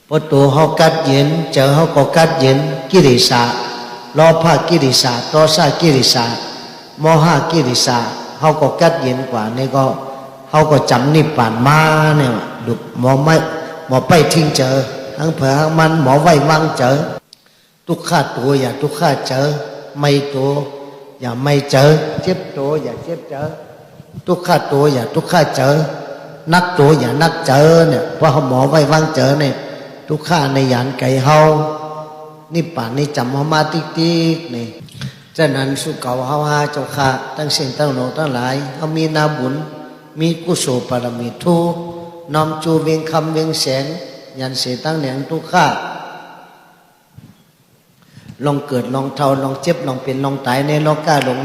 พอตัวเขากัดเย็นเจอเขาก็กัดเย็นกิริสาโลภะกิริสาโทสะกิริสาโมหะกิริสาเขาก็กัดเย็นกว่านี่ก็เขาก็จำนิพพานมาเนี่ยดุหมอไม่หมอไปทิ้งเจอทั้งเผื่อทั้งมันหมอไว้วางเจอทุกข้าตัวอย่าทุกข้าเจอไม่ตัวอย่าไม่เจอเจ็บตัวอย่าเจ็บเจอทุกข้าตัวอย่าทุกข้าเจอนักตัวอย่านักเจอเนี่ยเพราะหมอไว้วางเจอเนี่ยทุกข้าในยานไก่เฮานิพพานนี่จำเขามาติ๊กนี่ฉะนั้นสุเก่าเฮาหาเจ้าข้าตั้งสิ่งตั้งโลกตั้งหลายเขามีนาบุญมีกุศลบารมีทุกน้อมจูเวียงคำเวียงแสงยันเสียตั้งแหนงทุกข้าลองเกิดลองเท่าลองเจ็บลองเป็นลองตายในโลกาหลง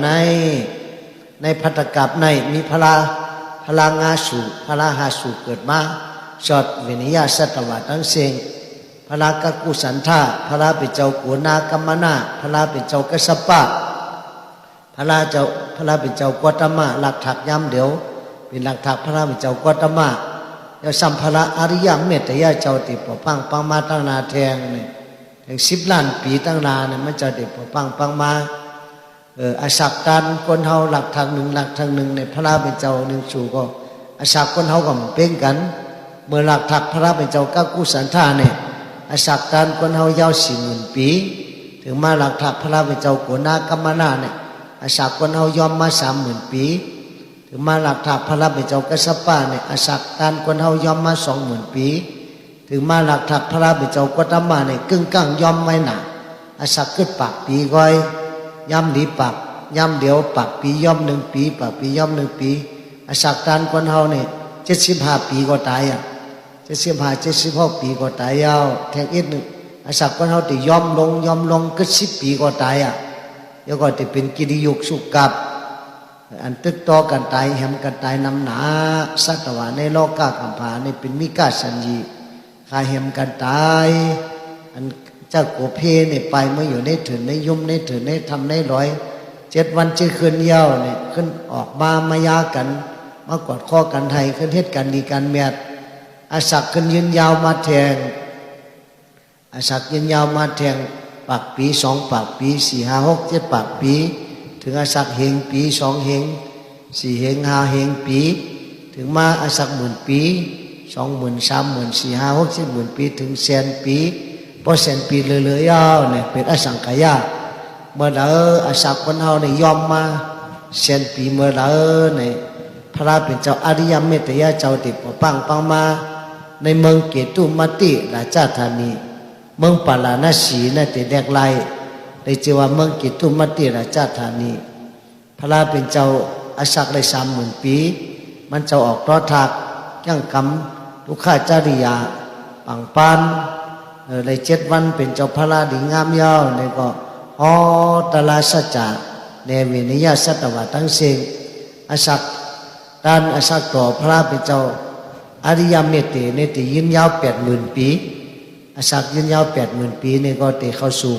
ในพัตตกับในมีพลางาสูพลาหาสูเกิดมาสอดเวนิยาสัตวะทั้งเสียงพลากกุสันธาพลาเป็นเจ้ากัวนากรรมนาพลาเป็นเจ้ากสปะพลาเป็นเจ้ากวตมะหลักถักย้ำเดี๋ยวเป็นหลักถักพลาเป็นเจ้ากวตมะเดี๋ยวสัมภาระอริยเมตยาเจ้าติดปะปังปังมาตั้งนาแทงเนี่ยถึง10 ล้านปีตั้งนาเนี่ยมันจะติดปะปังปังมาอาศักการคนเฮาหลักทางหนึ่งในพระเป็นเจ้าหนึ่งสู่ก็อาศักคนเฮาก็เป็นกันเมื่อหลักถักพระเป็นเจ้ากักุสันธาเนี่ยอาศักการคนเฮายาว40,000 ปีถึงมาหลักถักพระเป็นเจ้าโกนากรรมนาเนี่ยอาศักคนเฮายอมมา30,000 ปีถึงมาหลักถักพระเป็นเจ้ากสปะเนี่ยอาศักการคนเฮายอมมา20,000 ปีถึงมาหลักถักพระเป็นเจ้ากวตมะเนี่ยกึ่งกลางยอมไว้หนาอาศักขึ้นปากปีก้อยย่ำดีปากย่ำเดียวปากปีย่อม1 ปีปากปีย่อม1 ปีอาศักการคนเฮาเนี่ย75 ปีก็ตาย76 ปีก็ตายยาวแทงอีกหนึ่งอาศักคนเฮาที่ย่อมลงก็10 ปีก็ตายเดี๋ยวก็จะเป็นกิริยุกสุกับอันตึกต่อกันตายแหมกันตายนำหนาสัตวะในโลกากัมพานี่เป็นมิกาสัญญีคาแหมกันตายอันเจ้าโกเพเนี่ยไปเมื่ออยู่ในถืนในยุ่มในถืนในทำในร้อย7 วัน7 คืนเย้าเนี่ยขึ้นออกมายากันมากอดข้อกันไทยขึ้นเฮ็ดกันดีกันแมดอาศักขึ้นยืนยาวมาแทงอาศักยืนยาวมาแทงปากปี2 ปากปี4 5 6 7 ปากปีถึงอาศักเหงปี2 เหง4 เหง5 เหงปีถึงมาอาศัก10,000 ปี20,000 30,000 4 5 6 70,000 ปีถึง100,000 ปีพอ100,000 ปีเลยๆยาวเนี่ยเป็นอสังขยาเมื่อเราอาศักคนเฮาเนี่ยยอมมา100,000 ปีเมื่อเราเนี่ยพระเป็นเจ้าอริยเมตยาเจ้าติดปะปังมาในเมืองเกตุมติราชธานีเมืองปาลาณสีนั่นติแดกไลได้ชื่อว่าเมืองเกตุมติราชธานีพระเป็นเจ้าอาศักได้30,000 ปีมันจะออกรอทักยังกำทุกข้าจริยาปังปานได้7 วันเป็นเจ้าพระดีงามยาวในก็ฮอตลาสัจจะในเวนิยาสัตวะทั้งสิ่งอาศักด้านอาศักต่อพระเป็นเจ้าอริยเมตเนติยืนยาว 80,000 ปีอาศักยืนยาว 80,000 ปีนี่ก็เตเข้าสู่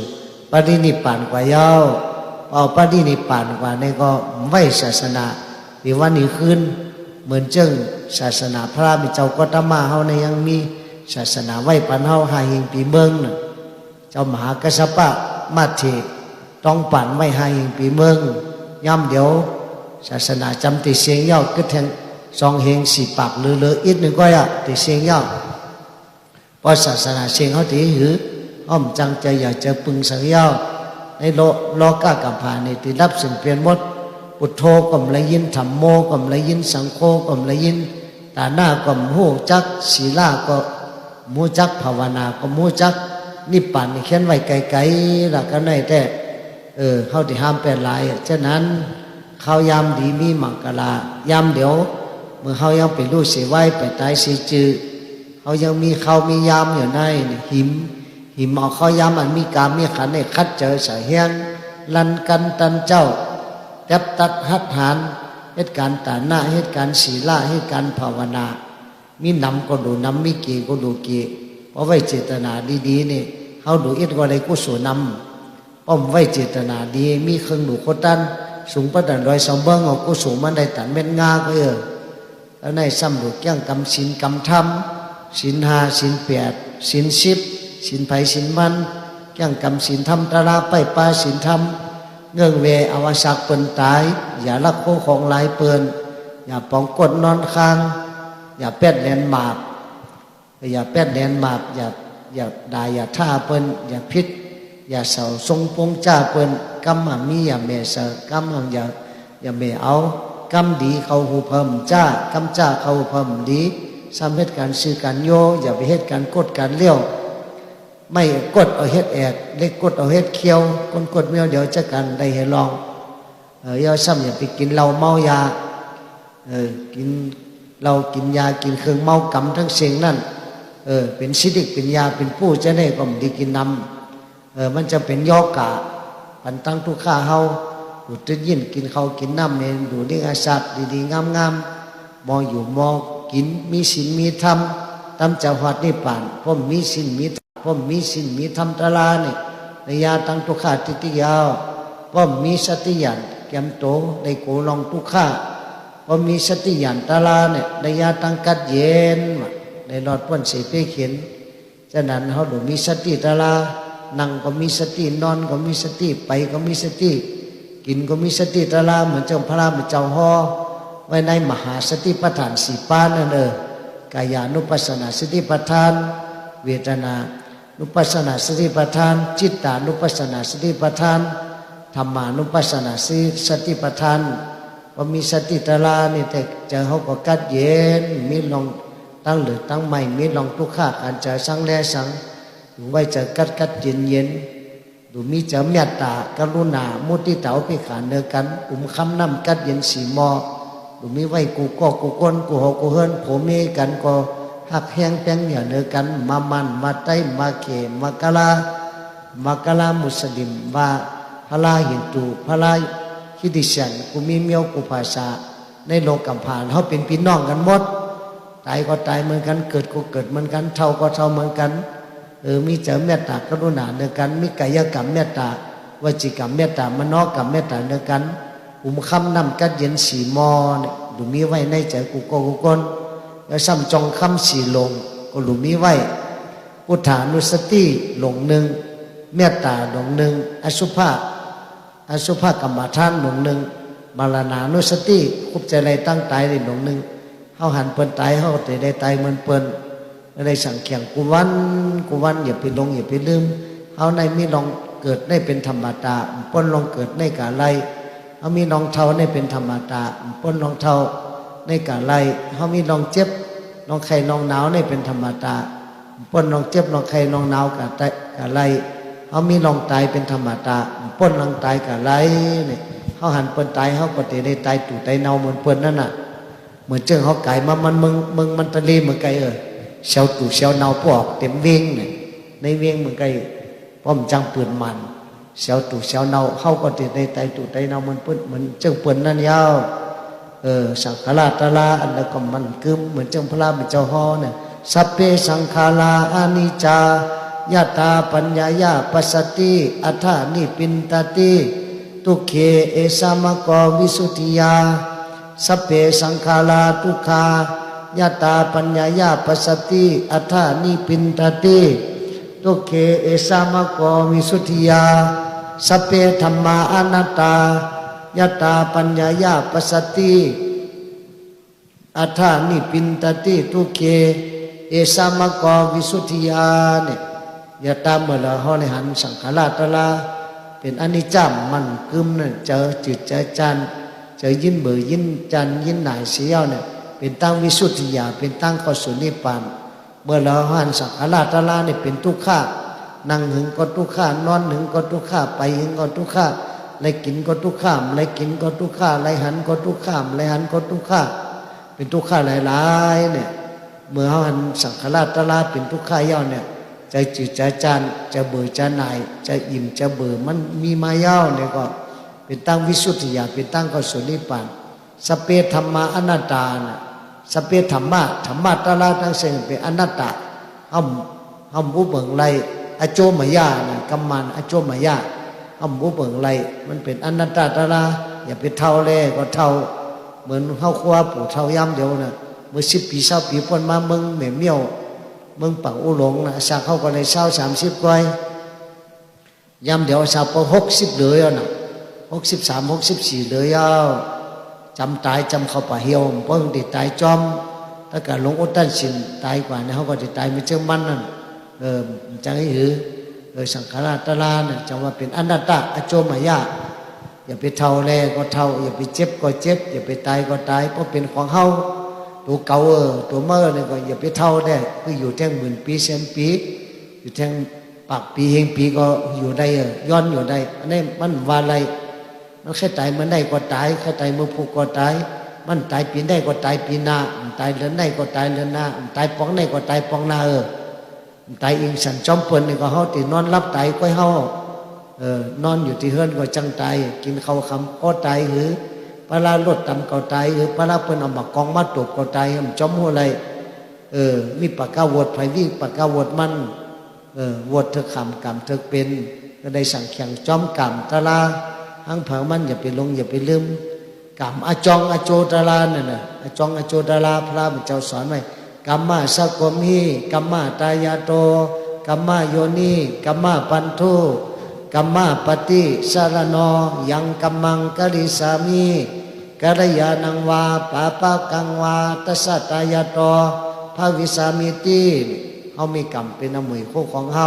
ปรินิพพานกว่ายาวเอาปรินิพพานกว่านี่ก็ไว้ศาสนาที่วันนี้ขึ้นเหมือนจึงศาสนาพระเป็นเจ้ากตมะเฮาในยังมีศาสนาไหว้ปันเฮา5 ปีเมืองน่ะเจ้ามหากัสสปะมาเถต้องปั่นไว้5 ปีเมืองย่ำเดี๋ยวศาสนาจำติเสียงเย้าก็แทง2 เหง4 ปากเหลืออีกหนึ่งก็ติเสียงเย้าเพราะศาสนาเสียงเขาถือหืออ้อมจังใจอยากจะปึงสังเย้าในโลกากัมพาในที่รับสิ่งเปลี่ยนหมดพุทโธก็มละยินธัมโมก็มละยินสังโฆก็มละยินตาหน้าก็มูจักศีลาก็มูจักภาวนาก็มูจักนิพพานนี่เขียนไว้ไกลๆแล้วก็ในแต่เขาที่ห้ามเป็นหลายฉะนั้นเขายามดีมีมังกรายามเดี๋ยวเมื่อเขายังไปรู้เสียไว้ไปตายเสียจือเขายังมีเขามียามอยู่ในหิมเอาเขายามอันมีกามมีขันในคัดเจอสายเฮียนลันกันตันเจ้าแทบตัดหัดหานเหตุการณ์ตาหน้าเหตุการณ์ศีลาเหตุการณ์ภาวนามีนำก็ดูนำมีเกก็ดูเกเพราะไว้เจตนาดีๆนี่เขาดูอิดก็เลยกุศลนำป้อมไว้เจตนาดีมีเครื่องดูโคตันสูงประดันรอยสมเบิ้งเอากุศลมันได้ตันเม็ดงาก็แล้วในซ้ำดูแก้งกำศีลกำธรรมศีล5 ศีล 8 ศีลสิบศีลไผ่ศีลมันยังกำศีลธรรมตราไปปาศีลธรรมเงื่องเวอวสักเปินตายอย่าลักโคของหลายเปินอย่าปองกดนอนค้างอย่าแป้นแหลนหมากอย่าแป้นแหลนหมากอย่าด่าอย่าท่าเปินอย่าพิษอย่าเสาทรงปงจ้าเปินกำหมีอย่าเมเสกำอย่าเมเอากำดีเขาหูเพิ่มจ้ากำจ้าเขาเพิ่มดีซ้ำเหตุการซื้อการโยอย่าไปเหตุการกดการเลี้ยวไม่กดเอาเฮ็ดแอกเล็กกดเอาเฮ็ดเคี้ยวคนกดเมียวเดี๋ยวจะกันได้ให้ลองย่อซ้ำอย่าไปกินเหล้าเมายากินเหล้ากินยากินเครื่องเมากำทั้งเสียงนั่นเป็นสิริเป็นยาเป็นผู้จะได้ก็ดีกินนำมันจะเป็นยอกะปันตั้งทุกข้าเฮาดูดยินกินเขากินน้ำเมนดูดีอาสัตดีๆงามๆมองอยู่มองกินมีศีลมีธรรมตามจังหวัดนิพพานพ่อมีศีลมีพ่อมีศีลมีธรรมตลาเนี่ยในยาตั้งทุกข้าติติยาวพ่อมีสติญาณแกมโตในโกลองทุกข้าพ่อมีสติญาณตลาเนี่ยในยาตั้งกัดเย็นในหลอดพ้นเสพเขียนฉะนั้นเขาดูมีสติตลานั่งก็มีสตินอนก็มีสติไปก็มีสติกินก็มีสติตลาเหมือนเจ้าพระเหมือนเจ้าห่อไว้ในมหาสติปัฏฐานสี่ปานนั่นกายานุปัสสนาสติปัฏฐานเวทนานุปัสสนาสติปัฏฐานจิตตานุปัสสนาสติปัฏฐานธรรมานุปัสสนาสติปัฏฐานพอมีสติตลานี่แต่เจอเขาก็กัดเย็นมีลองตั้งหรือตั้งใหม่มีลองทุกข้าการเจอสังแลสังดูไว้เจอกัดเย็นดูมีเจอเมตตากรุณามุติตาอุเบกขาเนื้อกันคำน้ำกัดเย็นสีมอดูมีไว้กูก็กูก้นกูหอกกูเฮินโผเมกันก็หักแห้งแป้งเหนียวเนื้อกันมามันมาไตมาเขมากะลามุสลิมว่าพลาหินตูพลาคิดิฉันกูมีเมียวกูภาษาในโลกกัมพานเขาเป็นพี่น้องกันหมดตายก็ตายเหมือนกันเกิดก็เกิดเหมือนกันเท่าก็เท่าเหมือนกันมีเจอเมตตากรุณาเนื้อกันมีกายกรรมเมตตาวจีกรรมเมตตามโนกรรมเมตตาเนื้อกันคำนำกัดเย็นสีมอเนี่ยดูมีไว้ในใจกูก็กูก้นแล้วซ้ำจองคำสีลงก็ดูมีไว้พุทธานุสติหลงหนึ่งเมตตาหลงหนึ่งอสุภกรรมฐานหลงหนึ่งมรณานุสติคุบใจอะไรตั้งตายในหลงหนึ่งเขาหันเปิ้นตายเขาแต่ได้ตายเหมือนเปิ้นได้สั่งเขียงกูวันอย่าไปลงอย่าไปลืมเขาในมีลองเกิดได้เป็นธรรมดาเปิ้นลองเกิดในกาไลเขามีลองเท่าในเป็นธรรมดาเปิ้นลองเท่าในกาไลเขามีลองเจ็บลองไข้ลองหนาวในเป็นธรรมดาเปิ้นลองเจ็บลองไข้ลองหนาวกาไลเขามีลองตายเป็นธรรมดาเปิ้นลองตายกาไลเนี่ยเขาหันเปิ้นตายเขาก็จะได้ตายตู่ตายเนาเหมือนเปิ้นนั่นน่ะเหมือนเจ้าเขาไก่มามันมึงมันตะลีเหมือนไก่เชาตู่เชาเนาพวกเต็มเวียงเนี่ยในเวียงเหมือนไก่ป้อมจังปืนมันเชาตู่เชาเนาเขาก็จะได้ตายตู่ตายเนาเหมือนเปิ้นเหมือนเจ้าเปิ้นนั่นยาวสังขารตลาอันนั้นก็มันกึมเหมือนเจ้าพระเป็นเจ้าฮอเนี่ยสัพเพสังขาราอนิจจายะตาปัญญายาปัสสติอัฏฐานิปินตติทุกเขเอสามะกวิสุทธิยาสัพเพสังขาราทุกขายะตาปัญญายาปัสสติอัฏฐานิปินตติทุกเขเอสามะกวิสุทธิยาสัพเพธัมมาอนัตตายะตาปัญญายาปัสสติอัฏฐานิปินตติทุกเขเอสามะกวิสุทธิยาเนี่ยยะตาเมื่อเราเขาในหันสังขารตลาเป็นอนิจจามันกึมเนี่ยเจอจิตเจอจันเจอยินเบื่อยินจันยินหน่ายเสียวเนี่ยเป็นตั้งวิสุทธิญาณเป็นตั้งเข้าสู่นิพพานเมื่อเราหันสังขารตลาเนี่ยเป็นทุกข์นั่งหึงก็ทุกข์นอนหึงก็ทุกข์ไปหึงก็ทุกข์ไรกินก็ทุกข์ไรกินก็ทุกข์ไรหันก็ทุกข์ไรหันก็ทุกข์เป็นทุกข์หลายๆเนี่ยเมื่อหันสังขารตลาเป็นทุกข์ย่อเนี่ยใจจืดใจจานจะเบื่อจะหน่ายจะอิ่มจะเบื่อมันมีมาย่อเนี่ยก็เป็นตั้งวิสุทธิญาณเป็นตั้งเข้าสู่นิพพานสเปธรรมะอนัตตานะสเปธรรมะตลาทั้งเสียงเป็นอนัตตาห้อมอุเบิงไรอโจมยานะกัมมันอโจมยาห้อมอุเบิงไรมันเป็นอนัตตาตลาอย่าไปเท่าเล่ก็เท่าเหมือนเฮาคว้าปู่เท่าย่ำเดียวนะเมื่อ10 ปี20 ปีพ้นมามึงแม่เมี่ยว เมืองปังอุหลงนะสักเขาก็เลยเศร้า30ก้อยยามเดี๋ยวสักพอ60เลยอ่ะนะ63 64เลยอ่ะจำตายจำเขาป่าเหี่ยวเพราะติดตายจอมถ้าเกิดหลวงอุตันสินตายกว่าเนี่ยเขาก็จะตายไม่เชื่อมันนั่นจังให้หือสังขารตะลาเนี่ยจังว่าเป็นอนัตตาอโจมายาอย่าไปเท่าแลก็เท่าอย่าไปเจ็บก็เจ็บอย่าไปตายก็ตายเพราะเป็นของเฮาตัวเก่าตัวเมื่อเนี่ยก็อย่าไปเท่าได้คืออยู่แท่งหมื่นปีแสนปีอยู่แท่งปากปีเฮงปีก็อยู่ได้ย้อนอยู่ได้อันนี้มันว่าอะไรมันแค่ตายมันได้ก็ตายแค่ตายมือผูกก็ตายมันตายปีได้ก็ตายปีหน้าตายเดือนได้ก็ตายเดือนหน้าตายปองได้ก็ตายปองหน้าตายอิงสันจอมเปิ้นนี่ก็เฮาตินอนรับตายก็เฮานอนอยู่ที่เฮือนก็จังตายกินข้าวคำก็ตายหรือปลาลดตำก็ตายหรือปลาเปิ้นเอามากองมาตบก็ตายมันจอมหัวอะไรมีปากกาวดไผวิ่งปากกาวดมันวดเธอขำกำเธอเป็นก็ได้สั่งแข่งจอมกำตะลาหังเผามันอย่าไปลงอย่าไปลืมกำอจองอโจตะลานั่นน่ะอจองอโจตะลาพระพุทธเจ้าสอนไว้กัมมาสักกมิกัมมาตายาโตกัมมาโยนิกัมมาปันทุกัมมาปฏิสารโนยังกัมมังกริสามิกัลยาณังวาปาปะกังวาตัสสะตายาโตภาวิสามิติเฮามีกรรมเป็นอมวยคู่ของเฮ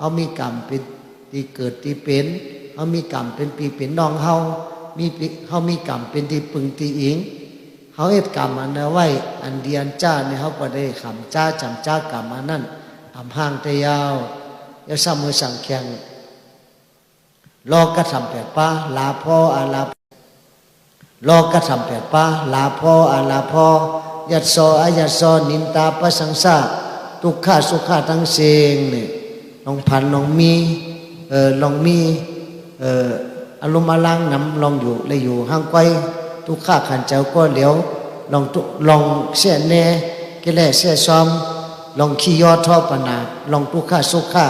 ามีกรรมเป็นที่เกิดที่เป็นเฮามีกรรมเป็นปีเป็นน้องเฮามีกรรมเป็นที่ปึงที่อิงเขาเฮ็ดกรรมอันนั้นไว้อันเดียนจ้าเนี่ยเขาก็ได้ขำจ้าจำจ้ากรรมอันนั้นทำห่างแต่ยาวแล้วซ้ำมือสั่งแข่งลอกกระทำแปดป้าลาพ่ออาลาลอกกระทำแปดป้าลาพ่ออาลาพ่อยัดโซอายัดโซนินตาปะสังสาทุกข้าสุขาทั้งเสียงเนี่ยลองพันลองมีลองมีอารมณ์อลังนำลองอยู่เลยอยู่ห้างไกวทุกข้าขันเจ้าก็เหลียวลองเสียแน่กิเลสเสียซ้อมลองขี้ยอท่อปนาลองทุกข้าสุขา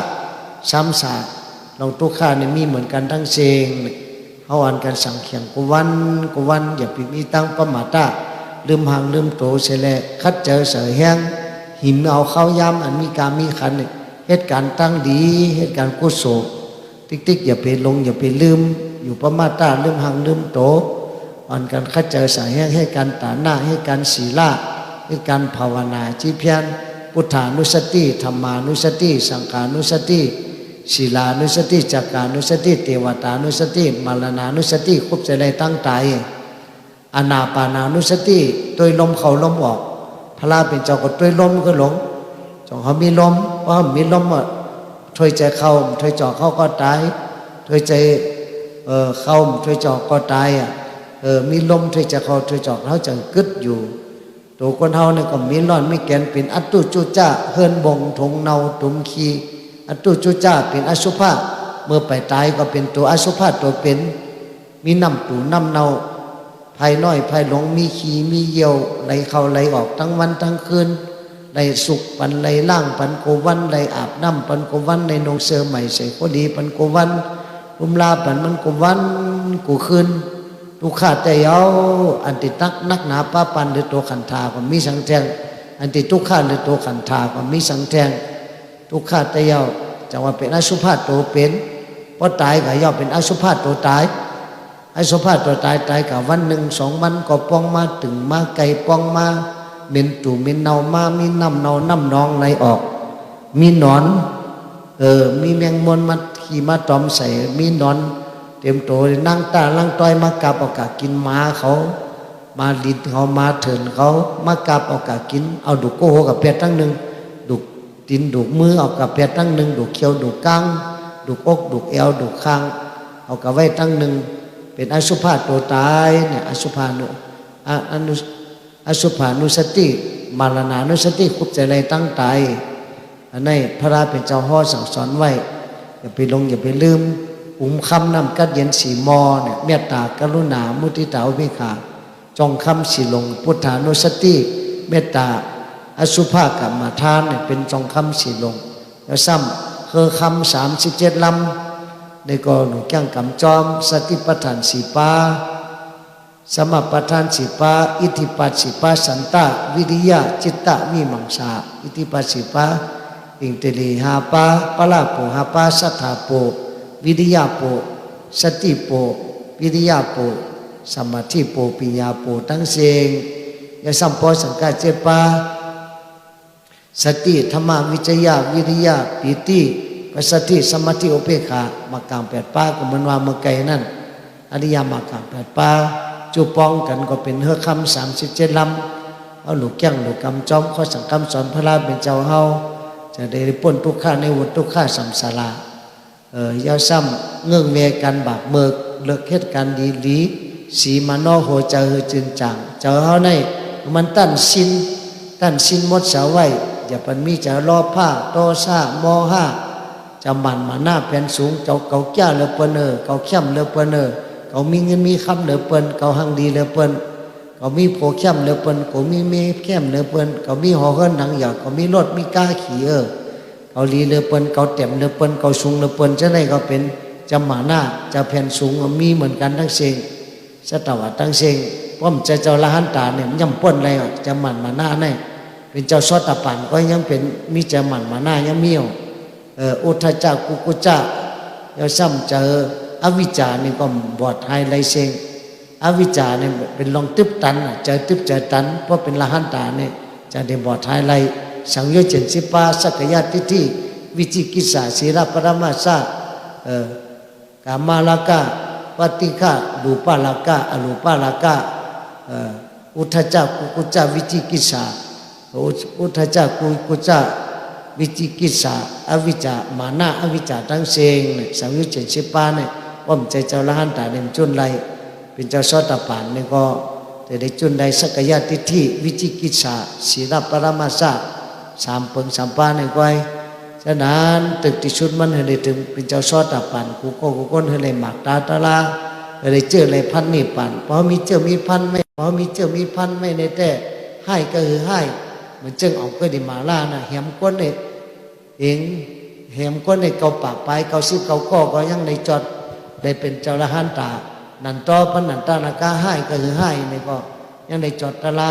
ซ้ำสาลองทุกข้าเนี่ยมีเหมือนกันทั้งเสียงเขาอ่านกันสั่งเขียงกุวันอย่าไปมีตั้งประมาทลืมห่างลืมโตเสียแลคัดเจอเสือแห้งหิมเอาเข้ายำอันมีการมีขันเหตุการณ์ตั้งดีเหตุการณ์กุศลติ๊กอย่าไปลงอย่าไปลืมอยู่ประมาทลืมห่างลืมโตอ่อนกันคัดเจอสายแห้งให้การตาหน้าให้การศีลาให้การภาวนาจีเพียนพุทธานุสติธรรมานุสติสังฆานุสติศีลานุสติจักขานุสติเทวตานุสติมรณานุสติควบใจได้ตั้งใจอนาปานานุสติตัวลมเข้าลมออกพระเป็นเจ้าก็ตัวลมก็หลงจงเขามีลมเพราะมีลมช่วยใจเข้าช่วยจ่อเข้าก็ตายช่วยใจเข้าช่วยจ่อก็ตายมีลมช่วยใจเข้าช่วยจ่อเขาจะกึดอยู่ตัวคนเฮาเนี่ยก็มีร้อนมีแกนเป็นอัตตุจุจ้าเฮินบงทงเนาตุมขีอัตตุจุจ้าเป็นอสุภะเมื่อไปตายก็เป็นตัวอสุภะตัวเป็นมีน้ำตูน้ำเนาภายน้อยภายหลงมีขี้มีเยี่ยวไหลเข้าไหลออกทั้งวันทั้งคืนไหลสุกปันไหลล่างปันโกวันไหลอาบน้ำปันโกวันในนงเสือใหม่ใส่ก็ดีปันโกวันรุมลาปันมันโกวันกูคืนทุกข้าแต่เยาอันติตักนักหนาป้าปันหรือตัวขันธาก็มีสังแทงอันติทุกข้าหรือตัวขันธาก็มีสังแทงทุกข้าแต่เยาจังว่าเป็นอสุภะตัวเป็นเพราะตายก็ย่อเป็นอสุภะตัวตายอสุภะตัวตายกับวันหนึ่ง2 วันก็ปองมาถึงมาไก่ปองมาเม็นตู่เม็นเนามามีน้ำเนาน้ำนองไหลออกมีหนอนมีแมงมดมาขี่มาตอมใส่มีหนอนเต็มโตนั่งตาลังต้อยมากาบอากาศกินหมาเขามาลิ้นเขามาเถินเขามากาบอากาศกินเอาดุกโกโหกับเป็ดทั้งหนึ่งดุกตีนดุกมือเอากับเป็ดทั้งหนึ่งดุกเขียวดุกก้างดุกอกดุกเอวดุกคางเอากับไว้ทั้งหนึ่งเป็นอสุภะตัวตายเนี่ยอสุภานุอสุภานุสติมรณานุสติคุบใจอะไรตั้งตายอันนี้พระราเป็นเจ้าห่อสั่งสอนไว้อย่าไปลงอย่าไปลืมคำนำกัดเย็นสีมอเนี่ยเมตตากรุณามุทิตาอุเบกขาจงคำสีลงพุทธานุสติเมตตาอสุภกรรมฐานเนี่ยเป็นจงคำสีลงแล้วซ้ำคือคำ37 ลำในก็หนูแก้งกำจอมสติปัฏฐาน4 ปา สมปทานสิปาอิทธิปัสสิปาสันตะวิริยะจิตตะวิมังสาอิทธิปัสสิปาอิงเตลีหาปาปะละโปหาปาสัทธาโปวิริยะโปสติโปวิริยะโปสมาธิโปปัญญาโปทั้งเสียงยาสัมปอสังกัจเจปาสติธรรมวิจยะวิริยะปิติปัสสติสมาธิอุเบกขามากาง8 ป้าก็เหมือนว่าเมื่อไกลนั่นอริยมรรค8 ป้าจูปองกันก็เป็นเฮือคำ37 ลำเอาหลูกแก้งหลูกกำจอมข้อสังคำสอนพระราเป็นเจ้าเฮาจะได้พ้นทุกข้าในวุทุกข้าสัมสาระยาวซ้ำเงื่องเวกันบากเมิกเลิกเหตุการณ์ดีหลีสีมานอโหเจอจึงจังเจ้าเฮาในมันตั้นสินหมดเสาไว้อย่าปันมีจะรอผ้าโตซ่าโมหะจะหมันมาหน้าแผ่นสูงเจ้าเก่าแก่เหลือเปิ้นเก่าเข้มเหลือเปิ้นเขามีเงินมีคำเหลือเปิ้นเขาหังดีเหลือเปิ้นเขามีโผเข้มเหลือเปิ้นเขามีเมฆเข้มเหลือเปิ้นเขามีหอเฮิรนหนังหยาเขามีรถมีก้าขี่เขาลีเหลือเปิ้นเขาเต็มเหลือเปิ้นเขาสูงเหลือเปิ้นจะไหนก็เป็นจะหมาหน้าจะแผ่นสูงมีเหมือนกันทั้งเสียงสตวัดทั้งเสียงป้อมเจ้าละหันตาเนี่ยย่ำป้นอะไรจะหมันมาหน้าเนี่ยเป็นเจ้าซอตะปันก็ยังเป็นมีจะหมันมาหน้ายังมีอุทจักกุกุจักเราซ้ำเจออวิจานี่ก็บอดไฮไลเซงอวิจาเนี่ยเป็นลองตึบตันเจอตึบเจอตันเพราะเป็นละหันตาเนี่ยจะได้บอดไฮไลสังโยชน์70 สักยะทิฏฐิวิจิกิจสาศีลปรมาสากามาลากะปฏิฆะรูปาลากะอรูปาลากะอุทจักกุกุจักวิจิกิจสาอุทจักกุกุจักวิจิกิจสาอวิจามานะอวิจาทั้งเซงสังยุจ70 เนี่ยป้อมใจเจ้าละหันตาเนี่ยจุนไรเป็นเจ้าซอตะปานเนี่ยก็จะได้จุนไรสักยะทิฏฐิวิจิกิจสาศีลปรมาสะ3 ปึง 3 ป้าเนี่ยก็ฉะนั้นตึกที่ชุดมันให้ได้ถึงเป็นเจ้าซอตะปานกูก้นให้ได้หมากตาตะลาให้ได้เจออะไรพันนี่ปานพอมีเจอมีพันไม่พอมีเจอมีพันไม่ในแต่ให้ก็คือให้เหมือนจึงออกก็ได้มาล่านะแหมก้นเนี่ยเองแหมก้นเนี่ยเกาปากไปเกาซิบเกาก็ยังในจอดได้เป็นเจ้าละหันตานันต่อพันนันตานากาให้ก็คือให้นี่ก็ยังในจอดตะลา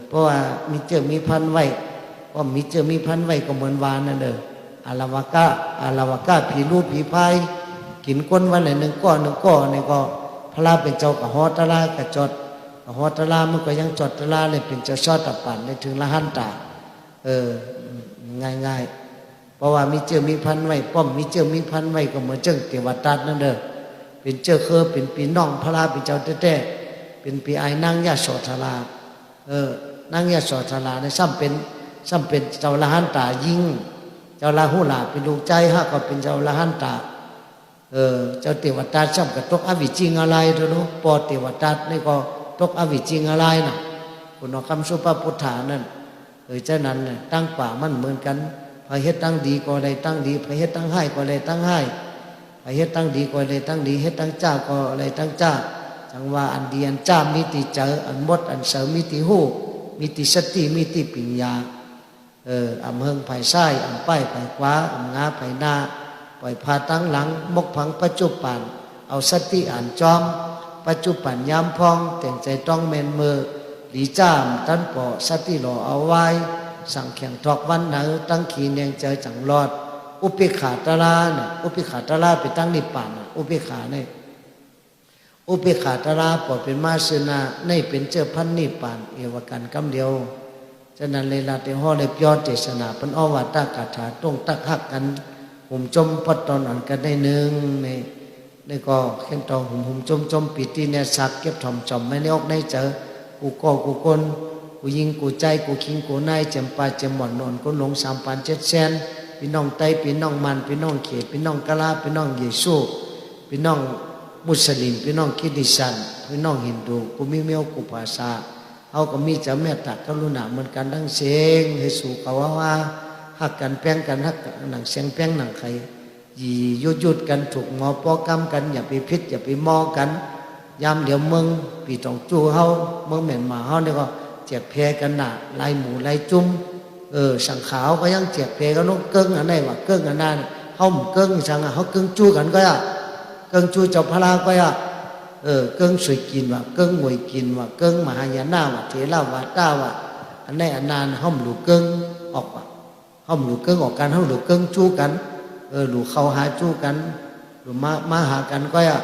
เพราะว่ามีเจอมีพันไว้ก็มีเจอมีพันไว้ก็เหมือนวานนั่นอาลาวากะผีรูปผีพายกินก้นวันไหน1 ก้อนนี่ก็พระเป็นเจ้ากับฮอตะลากับจอดฮอตะลามันก็ยังจอดตะลาเลยเป็นเจ้าชอตะปันได้ถึงละหันตาง่ายๆเพราะว่ามีเจอมีพันไว้ป้อมมีเจอมีพันไว้ก็เหมือนเจ้าเทวทัตนั่นเป็นเจ้าเป็นปีน้องพระเป็นเจ้าแท้ๆเป็นปีไอ้นางยะโสธรานางยะโสธราเนี่ยซ้ำเป็นเจ้าละหันตายิ่งเจ้าละหุลาเป็นลูกใจฮะก็เป็นเจ้าละหันตาเจ้าเทวทัตซ้ำกับตกอวิจิงอะไรด้วยเนาะปอเทวทัตนี่ก็ตกอวิจิงอะไรนะคุณคำสุภาพุทธานั่นเจ้านั้นเนี่ยตั้งป่ามันเหมือนกันพระเฮ็ดตั้งดีก็เลยตั้งดีพระเฮ็ดตั้งให้ก็เลยตั้งให้พระเฮ็ดตั้งดีก็เลยตั้งดีเฮ็ดตั้งจ้าก็เลยตั้งจ้าจังว่าอันดีอันจ้ามีติเจออันมดอันเสริมมีติหูมีติสติมีติปัญญาอำเฮิงไผ่ไส้อำป้ายไผ่ขวาอำงาไผ่หน้าปล่อยพาตั้งหลังมกพังปัจจุบันเอาสติอ่านจอมปัจจุบันยามพองแต่งใจต้องเมนมือหลีจ้ามตั้นปอสติหล่อเอาไว้สั่งแข่งทอกวันไหนตั้งขีเนียงเจอจังรอดอุปิขาตลาเนี่ยอุปิขาตลาไปตั้งนิพพานอุปิขาเนี่ยอุปิขาตลาปอเป็นมาสนาในเป็นเจ้าพันนิพพานเอวกันกำเดียวฉะนั้นเลยลาเตห่อเลยยอดเจษนาเป็นอวตารกถาต้องตักหักกันหุ่มจมปัดตอนอ่อนกันได้หนึ่งในก็เข่งตองหุ่มจมปิติเนี่ยสักเก็บถ่อมจอมไม่ได้ออกได้เจอกูกูคนกูยิงกูใจกูคิงกูนายเจมปาเจมหมอนนอนกูหลง3 ปัน 7 แสนพี่น้องไตพี่น้องมันพี่น้องเขตพี่น้องกะลาพี่น้องเยซูพี่น้องมุสลิมพี่น้องคริสเตียนพี่น้องฮินดูกูมีเมียวกูภาษาเอาก็มีจะเมตตากรุณาเหมือนกันทั้งเสียงให้สู่เขาว่าหักกันแป้งกันหักหนังเสียงแป้งหนังใครยุดกันถูกหมอปอกรรมกันอย่าไปพิษอย่าไปมอกันยามเดี๋ยวมึงปีตองจูเฮาเมืองเหม็นหมาเฮาเนี่ยก็เจ็บแพ้กันหนาลายหมูลายจุ้มสังขาวก็ยังเจ็บแพ้กันนกเกิ้งอันไหนวะเกิ้งอันนั้นเฮาหมูเกิ้งสังเฮาเกิ้งจูกันก็อ่ะเกิ้งจูเจ้าพระก็อ่ะ เกิ้งสวยกินว่าเกิ้งมวยกินว่าเกิ้งมหายานาว่าเทระว่าต้าว่าอันในอันนานห้อมหลูเกิ้งออกว่าห้อมหลูเกิ้งออกกันห้อมหลูเกิ้งจู้กันหลูเข้าหาจู้กันหลูมาหากันก็อ่ะ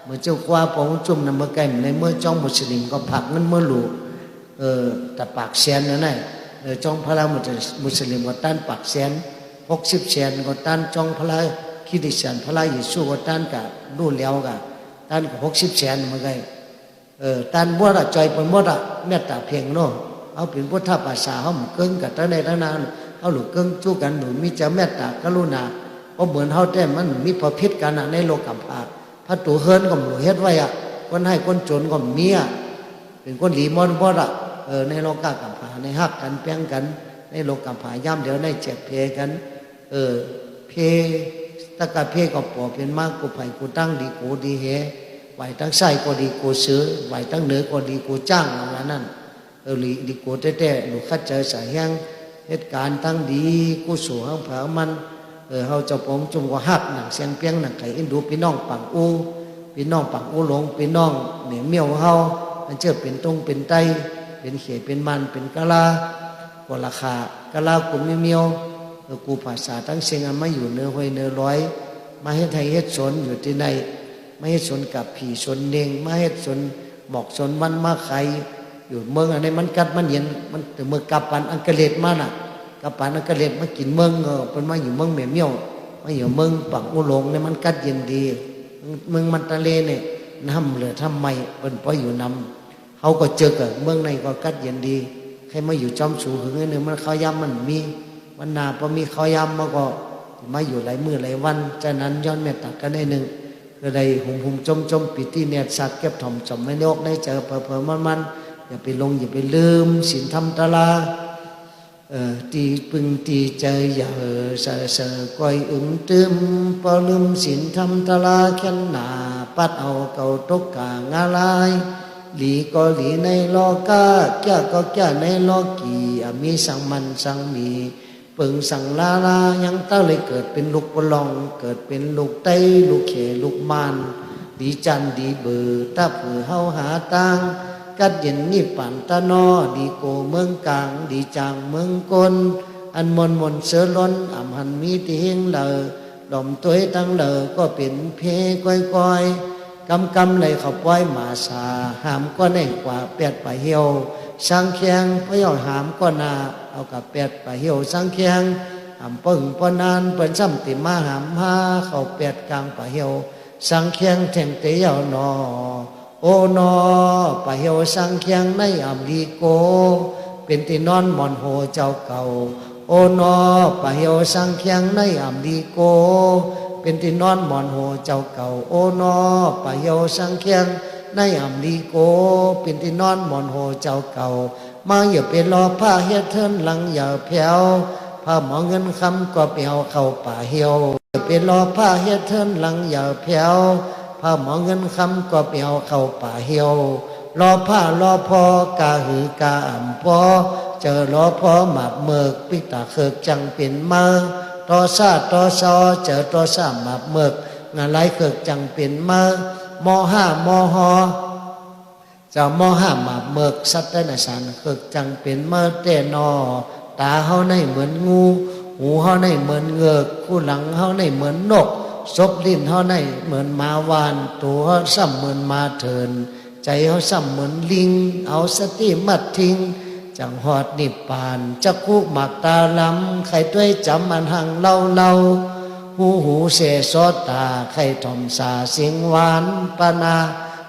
เมื่อเจ้ากว่าปองจุ่มนำเมื่อไก่ในเมื่อจ้องมุสลิมก็ผักนั่นเมื่อหลูแต่ปากเสียนนั่นแหละจ้องพระมุสลิมก็ต้านปากเสียน60 เสียนก็ต้านจ้องพระคริสเตียนพระเยซูก็ต้านกับดูแล้วกับต้านกับ60 เสียนเมื่อไงต้านบัวละจอยเป็นบัวละเมตตาเพียงโน่เอาเป็นพุทธภาษาเขาหมู่เกิ้งกับตั้งในตั้งนานเขาหลุดเกิ้งจู้กันหนูมีจะเมตตากรุณาเพราะเหมือนเขาแต่มันมีพอพิษกันในโลกกัมพาพระตู่เฮิรนก็หนูเฮ็ดไว้อ่ะคนให้คนจนก็มีอ่ะเป็นคนหลีมอนบัวละในโลกกัมพาในฮักกันเพียงกันในโลกกัมพาย่ำเดี๋ยวในเจ็บเพกันเพตะกะเพก็ปอเป็นมากกูไผ่กูตั้งดีกูดีเฮไหวตั้งไส้ก็ดีกูซื้อไหวตั้งเหนือก็ดีกูจ้างอะไรนั่นดีกูแต่หนูคัดเจอสายแห้งเหตุการณ์ตั้งดีกูสู่ห้องเผามันเฮาเจ้าปองจงก็ฮักหนังเสียงเปียงหนังไก่อินดูพี่น้องปังอูพี่น้องปังอูหลงพี่น้องเหนียวเมียวเฮามันเชื่อเป็นตรงเป็นไตเป็นเขเป็นมันเป็นกะลาก็ราคากะลากูมีเมียวกูภาษาทั้งเสียงมาอยู่เนื้อห้อยเนื้อร้อยมาให้ไทยเฮ็ดสนอยู่ที่ไหนมาเฮ็ดสนกับผีสนเนงมาเฮ็ดสนหมอกสนวันมาไข่อยู่เมืองอันนี้มันกัดมันเย็นมันถึงเมืองกับปันอังกฤษมาน่ะกับปันอังกฤษมากินเมืองเป็นมาอยู่เมืองแม่เมี่ยวมาอยู่เมืองปังอุหลงเนี่ยมันกัดเย็นดีเมืองมันตะเลเนี่ยน้ำเหลือทำไมเป็นเพราะอยู่น้ำเขาก็เจอกับเมืองในก็กัดเย็นดีใครมาอยู่จอมสูงหึงเนี่ยมันเขาย้ำมันมีวันนาพอมีเขาย้ำมาก็มาอยู่หลายมื้อหลายวันจากนั้นย้อนเมตตากันได้หนึ่งก็ได้หุ่มจมปิติเนียดสักเก็บถ่อมจมไม่โยกได้เจอเผลอมันอย่าไปลงอย่าไปลืมศีลธรรมตะลาตีปึงตีใจอย่าเสอก้อยอึ้งตึมพอลืมศีลธรรมตะลาแค่นหนาปัดเอาเก่าตกกางาลายหลีก็หลีในโลกาแก่ก็แก่ในโลกีมีสังมันสังมีปึงสังลายังเต้าเลยเกิดเป็นลูกปลองเกิดเป็นลูกไตลูกเขลูกมานดีจันดีเบือตาผือเฮาหาตังกัดเย็นนี่ปั่นตะนอดีโกเมืองกลางดีจางเมืองกลอันมนเสือล้นอ่ำหันมีที่เฮงเลอดอมตัวตั้งเลอก็เป็นเพก้อยกำเลยเขาปล่อยหมาสาหามก็แน่กว่าแปดป่าเหี่ยวสังเคียงพะยอหามก็นาเอากับแปดป่าเหี่ยวสังเคียงหามปึ่งปนานเปิ้นซ้ำติมาหามหาเขาแปดกลางป่าเหี่ยวสังเคียงแทงเตียวนอโอนอป่าเหี่ยวสังเคียงในอำลีโกเป็นที่นอนหมอนโหเจ้าเก่าโอนอป่าเหี่ยวสังเคียงในอำลีโกเป็นที่นอนหมอนโหเจ้าเก่าโอนอป่าเหี่ยวสังเคียงในอำลีโกเป็นที่นอนหมอนโหเจ้าเก่ามาอย่าไปรอผ้าเฮ็ดเทินหลังอย่าแผ่วผ้าหมอเงินคำก็ไปเอาเข้าป่าเหี่ยวอย่าไปรอผ้าเฮ็ดเทินหลังอย่าแผ่วผ้าหมอเงินคำก็ไปเอาเข้าป่าเหี่ยวรอผ้ารอพอกาหือกาอ่ำพอเจอรอพอหมับเมิกปิตาเคิกจังเป็นมาต่อซาต่อซอเจอต่อซาหมับเมิกงานไรเคิกจังเป็นมามอห้ามอหอจะมอห้าหมับเมิกสัตว์ในสารเคิกจังเป็นมาเตนอตาเฮาในเหมือนงูหูเฮาในเหมือนเงือกคู่หลังเฮาในเหมือนนกซบลิ้นเฮาในเหมือนมาวานตัวเฮาซ้ำเหมือนมาเถินใจเฮาซ้ำเหมือนลิงเอาสติมัดทิ้งจังหอดนิพพานจักคุหมักตาลำไข่ต้วยจำมันหังเล่าหูเสซอตาไข่ถ่อมสาเสียงหวานปานา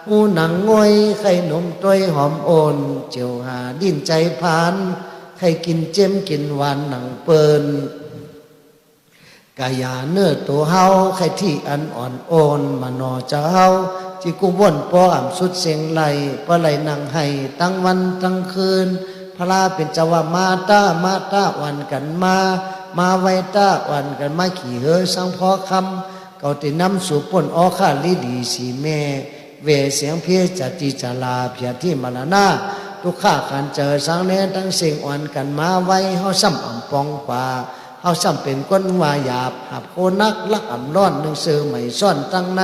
หูหนังงอยไข่นมต้วยหอมโอนเจียวหาดิ้นใจพานไข่กินเจ้มกินหวานหนังเปินกายาเนื้อตัวเฮาไข่ที่อันอ่อนโอนมานอจะเฮาที่กูว่นปออ่ำสุดเสียงไหลปะไหลนังให้ตั้งวันตั้งคืนพระเป็นเจ้าว่ามาตาวันกันมาไว้ตาวันกันมาขี่เฮอสังพอคำเก่าติน้ำสู่ป่นออข้าลิดีสีแม่เวเสียงเพียจัติจาลาเพียที่มรณะทุกข้าขันเจอสังเนตั้งเสียงอ่อนกันมาไว้เฮาซ้ำอ่ำปองกว่าเฮาซ้ำเป็นก้นวาหยาบหับโคนักลักอ่ำร้อนหนึ่งเสือใหม่ซ่อนตั้งใน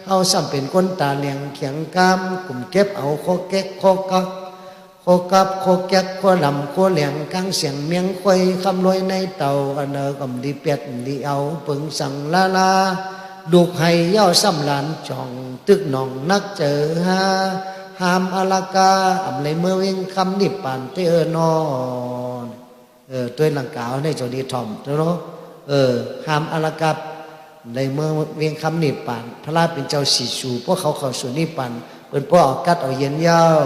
เ เฮาซ้ำเป็นคนตาเหลียงเขียงกามกลุ่มเก็บเอาโคเก๊กโคกักโคกับโคแก๊กโคลำโคเหลียงกังเสียงเมียงควยคำลอยในเต่าอันเนอกำดีเป็ดดีเอาปึงสั่งลาดุกให้ย่อซ้ำหลานจ่องตึกหนองนักเจอฮาหามอลากาอำเลยเมื่อเวงคำนิปานเตอนอนตัวหลังกาวในโจดีทอมเนาะหามอลากาในเมื่อเวียงคำนิปานพระราชเป็นเจ้าสีสูพวกเขาเข้าสู่นิปานเป็นพ่อออกกัดเอาเย็นยาว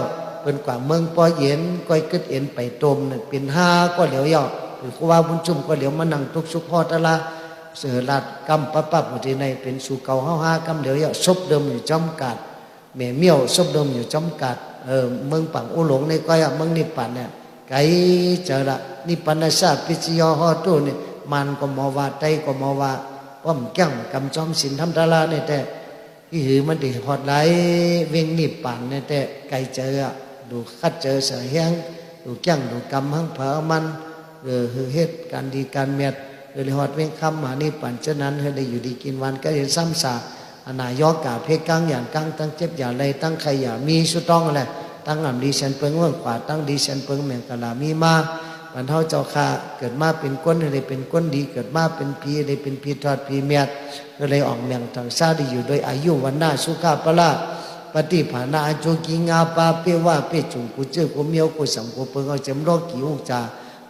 เป็นกว่าเมืองปอเย็นก้อยกึดเอ็นไปตมเนี่ยเป็นห้าก็เหลียวยอหรือครูว่าบุญจุ่มก็เหลียวมานั่งทุกสุพอตะละเสือลาดกำปั๊บที่ในเป็นสู่เก่าห้ากำเหลียวยอซบเดิมอยู่จำกัดแม่เมี่ยวซบเดิมอยู่จำกัดเมืองปังอุหลงในก้อยเมืองนิปปันเนี่ยไกลเจอละนิปปันนาชาปิจยอฮอตุเนี่ยมันก็มอว่าใจก็มอว่าป้อมแก้งกำจอมสินทำดาราเนี่ยแต่ที่หือมันติหอดไหลเวียงนิปปันเนี่ยแต่ไกลเจอดูคัดเจอเสียแห้งดูแก้งดูกำหังเผามันเหตุการดีการเมียดเลยหอดเวียงคำหานิปันเช่นนั้นให้ได้อยู่ดีกินวันก็เห็นซ้ำซากอนายกกาเพกังอย่างกังตั้งเจ็บอย่าเลยตั้งใครอย่ามีสุดต้องอะไรตั้งอ่ำดีเชนเปิงเมื่อกว่าตั้งดีเชนเปิงแมงกะลามีมาบรรเทาเจ้าค่ะเกิดมาเป็นก้นอะไรเป็นก้นดีเกิดมาเป็นพีอะไรเป็นพีทอดพีเมียดก็เลยออกเมียงทางซาดีอยู่โดยอายุวันหน้าสุขาปละปฏิภาณาโจกิงาปาเปว่าเปจุงกุเจอกุเมียวกุสังกุเปิงเอาเจมโลกิอุจา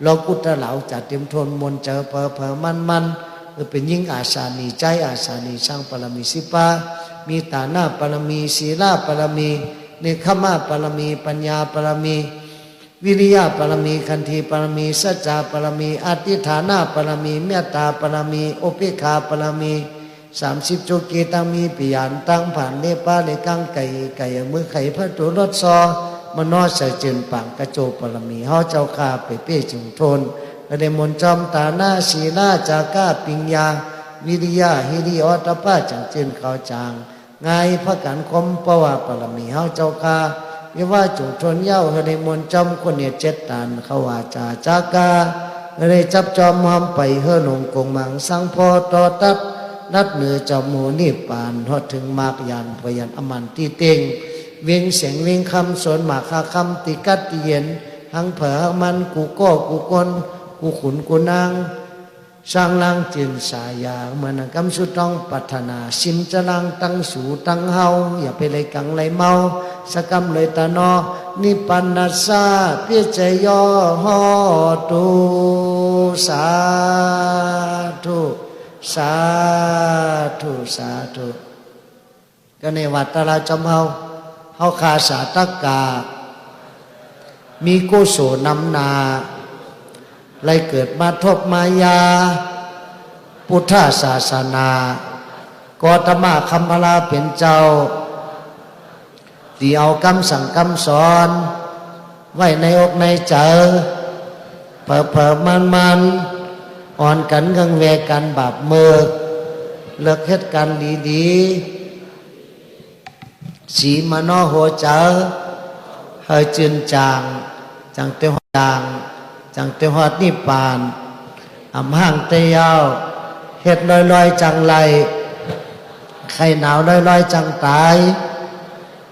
โลกุตะเหลาจัดเต็มทนมนเจอเพอมันเป็นยิ่งอาสานีใจอาสานีช่างปรมีสิปามีตาหน้าปรมีศีลาปรมีเนคขมาปรมีปัญญาปรมีวิริยะปรมีคันธีปรมีสัจจะปรมีอธิฐานะปรมีเมตตาปรมีอุเบกขาปรมี30โจกีตังมีปิยานตั้งผ่านเนปาเลกังไก่มือไข่พระตุรสซอมนอเสจินปังกระโจปรมีเฮาเจ้าข้าเปจุงทนกระเดมนจอมตาหน้าศีลาจาก้าปิญญาวิริยะหิริอตปะจังเจนเขาจางไงพระกันคมปวาปรมีเฮาเจ้าข้าวิว่าจุงทนเย้ากระเดมนจอมคนเนี่ยเจ็ดตานเขาวาจาจาก้าเลยจับจอมหอมไปเฮหนงกงมังสังพอตอตัดนัดเหนือจอมหมูนิปานทอดถึงมากยันพยันอมันตีเต็งเวียงเสียงเวียงคำสนหมากคาคำติกัดติเย็นหังเผอมันกูก็กูกนกูขุนกูนางสร้างลังจินสายาเหมือนกำสุต้องปัฒนาสิมจะลังตั้งสูตั้งเฮาอย่าไปเลยกังเลยเมาสกำเลยตานอนิปันนัสสาเพียใจย่อหอตุสาธุสาธุสาธุก็ในวัดตราจำเฮาคาสาตกามีกุศลนำนาไล่เกิดมาทบมายาพุทธศาสนากอตมะคัมภลาเป็นเจ้าที่เอาคำสั่งคำสอนไว้ในอกในใจเผอมันอ่อนกันกังเวกันบาปเมือเลิกเหตุการณ์ดีสีมโนโหเจอเฮยจืนจางจังเตหจางจังเตหอดนิปานอำห่างเตยาวเฮ็ดลอยจังไรใครหนาวลอยจังตาย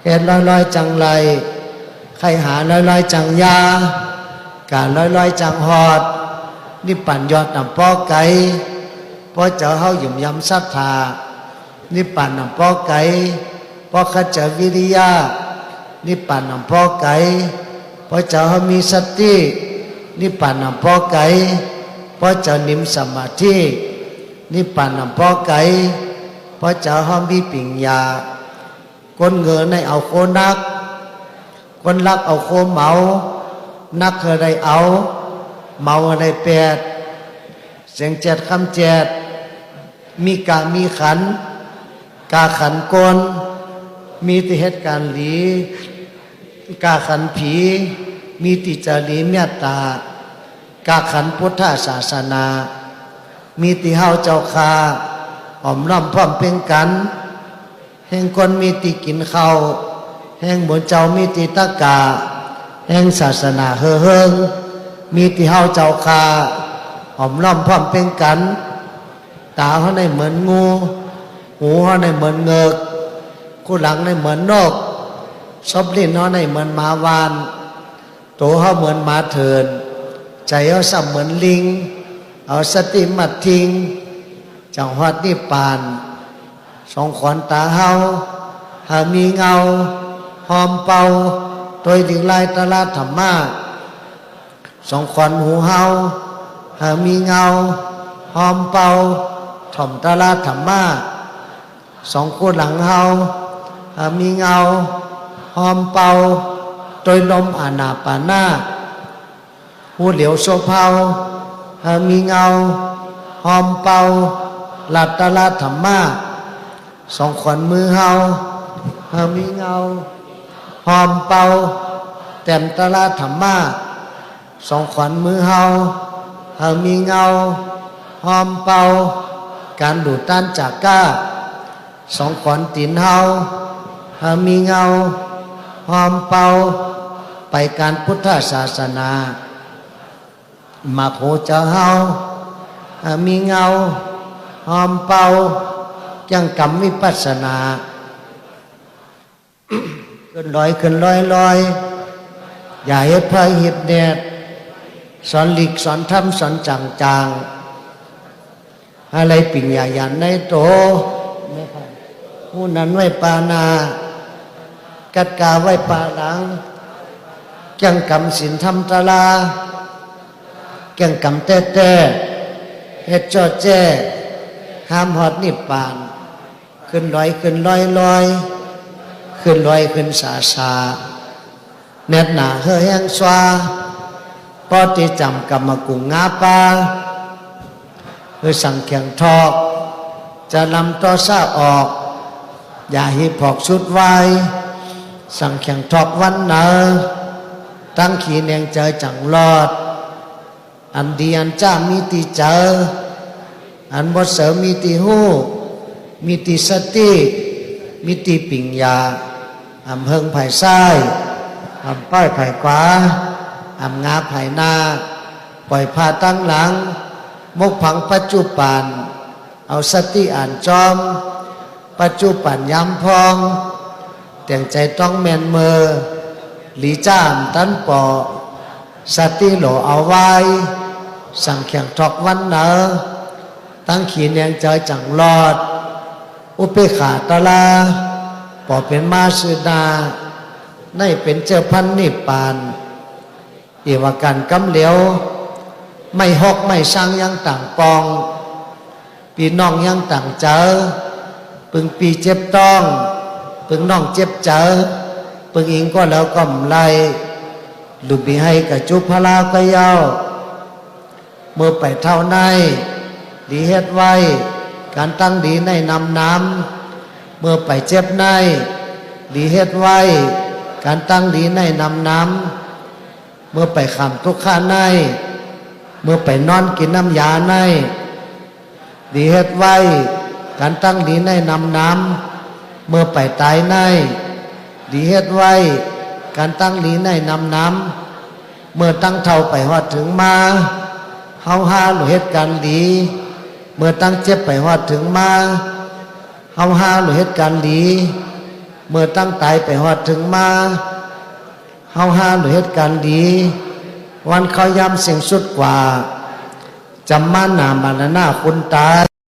เฮ็ดลอยจังไรใครหาลอยจังยาการลอยจังหอดนิปันยอดนำป้อไก่ป้อเจ้าเฮาหยุ่มยำศรัทธานิปันนำป้อไก่ป้อขจวิริยะนิปันนำป้อไก่ป้อเจ้าเฮามีสตินิปันนำป้อไก่ป้อเจ้านิมสมาธินิปันนำป้อไก่ป้อเจ้าเฮามีปิญญาคนเงินในเอาโคนักคนรักเอาโคเมานักเคยได้เอาเมาอะไรแปดเสียงเจ็ดคำเจ็ดมีกามีขันกาขันกลมีติเหตุการณ์หลีกาขันผีมีติจารีเมตตากาขันพุทธศาสนามีติเฮาเจ้าคาหอมร่ำพร้อมเพ่งกันแห่งคนมีติกินข้าวแห่งบนเจ้ามีติตะกาแห่งศาสนาเฮิงมีที่เฮาเจ้าคาหอมล้อมพร้อมเป็นกันตาเขาในเหมือนงูหูเขาในเหมือนเงือก คู่หลังในเหมือนนกซบลิ้นเขาในเหมือนหมาวานโตเขาเหมือนหมาเถินใจเขาสับเหมือนลิงเอาสติมัดทิ้งจังหวัดนิพพานสองขวัญตาเฮาหามีเงาหอมเป่าโดยดิงลายตลาดธรรมะสองขวัญหูเฮาหามีเงาหอมเป่าถ่อมตลาดธรรมะสองคู่หลังเฮาหามีเงาหอมเป่าโดยลมอานาปานาหูเหลียวโซเภาหามีเงาหอมเป่าหลัดตลาดธรรมะสองขวัญมือเฮาหามีเงาหอมเป่าแต้มตลาดธรรมะสองขวัญมือเฮาหามีเงาหอมเป่าการดูดต้านจากก้าสองขวัญตีนเฮาหามีเงาหอมเป่าไปการพุทธศาสนามาโคเจ้าเฮาหามีเงาหอมเป่ายังกรรมวิปัสสนาขึ้นลอยขึ้นลอยลอยอย่าเฮ็ดพระเฮ็ดแดดสอนหลีกสอนธรรมสอนจางจางอะไรปิ่งใหญ่ยันในโตหูนั้นไว้ปานากัดกาไว้ปาหลังแก่งกำสินธรรมตลาแก่งกำเต้เต้เฮ็ดจอดแจ้ห้ามหอดนิพพานขึ้นลอยขึ้นลอยลอยขึ้นลอยขึ้นสาสาเน็ดหนาเฮแห้งสวาปอติจำกรรมกุงงาปาเฮสั่งเขียงทอกจะนำต่อซาออกอย่าหิพอกสุดไว้สั่งเขียงทอกวันเนอตั้งขีเนียงเจอจังรอดอันดีอันจ้ามีตีเจออันบดเสริมมีตีหูมีตีสติมีตีปิ่งยาอำเพิงไผ่ซ้ายอำป้ายไผ่ขวาอำงาไผ่หน้าปล่อยพาตั้งหลังมุกผังปัจจุบันเอาสติอ่านจอมปัจจุบันย้ำพองแต่งใจต้องแมนมือหลีจ้ามตันปอสติโหลเอาไว้สั่งเขียงทอกวันเนอตั้งขีเนียงเจอจังรอดอุเปขาตลาปอเป็นมาสุดาในเป็นเจ้าพันนิพพานเอวกันกำเหลียวไม่หอกไม่สร้างยังต่างปองปีน้องยังต่างเจอปึงปีเจ็บต้องปึงน้องเจ็บเจอปึงอิงก็แล้วก็ไล่ลูกบีให้กับจุพลาก็เย้าเมื่อไปเท่าในดีเฮ็ดไว้การตั้งดีในนำน้ำเมื่อไปเจ็บในดีเฮ็ดไว้การตั้งดีในนำน้ำเมื่อไปขำทุกข้าในเมื่อไปนอนกินน้ำยาในดีเฮ็ดไว้การตั้งดีในนำน้ำเมื่อไปตายในดีเฮ็ดไว้การตั้งดีในนำน้ำเมื่อตั้งเท่าไปฮอดถึงมาเฮาหาหรือเหตุการณ์ดีเมื่อตั้งเจ็บไปฮอดถึงมาเฮาหาหรือเหตุการณ์ดีเมื่อตั้งตายไปฮอดถึงมาเฮาหาหรือเหตุการณ์ดีวันเขาย้ำเสียงสุดกว่าจำมานามาหน้าคุณตา